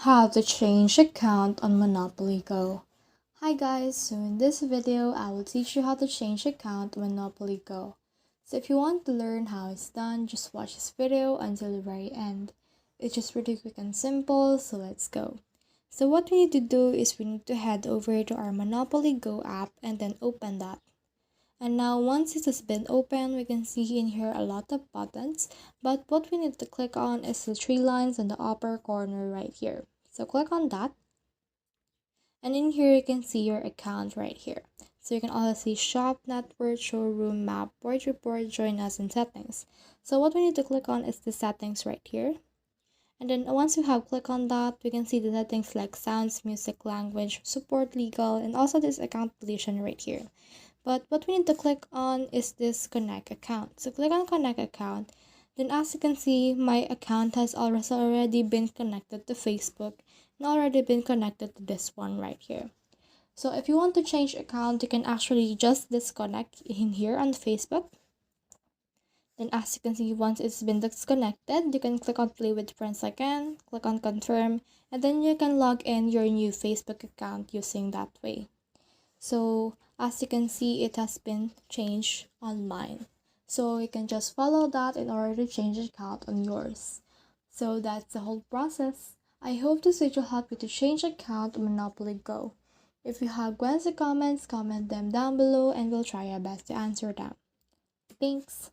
How to change account on Monopoly Go. Hi guys, so in this video I will teach you how to change account on Monopoly Go. So if you want to learn how it's done, just watch this video until the very end. It's just pretty quick and simple, so let's go. So what we need to do is we need to head over to our Monopoly Go app and then open that. And now once it has been opened, we can see in here a lot of buttons, but what we need to click on is the three lines in the upper corner right here. So click on that, and in here you can see your account right here. So you can also see shop, network, showroom, map, board report, join us, and settings. So what we need to click on is the settings right here. And then once you have clicked on that, we can see the settings like sounds, music, language, support, legal, and also this account deletion right here. But what we need to click on is this connect account. So click on connect account. Then as you can see, my account has already been connected to Facebook and already been connected to this one right here. So if you want to change account, you can actually just disconnect in here on Facebook. Then as you can see, once it's been disconnected, you can click on play with friends again, click on confirm, and then you can log in your new Facebook account using that way. So as you can see, it has been changed on mine. So you can just follow that in order to change the account on yours. So that's the whole process. I hope this video helped you to change account on Monopoly Go. If you have questions or comments, comment them down below and we'll try our best to answer them. Thanks.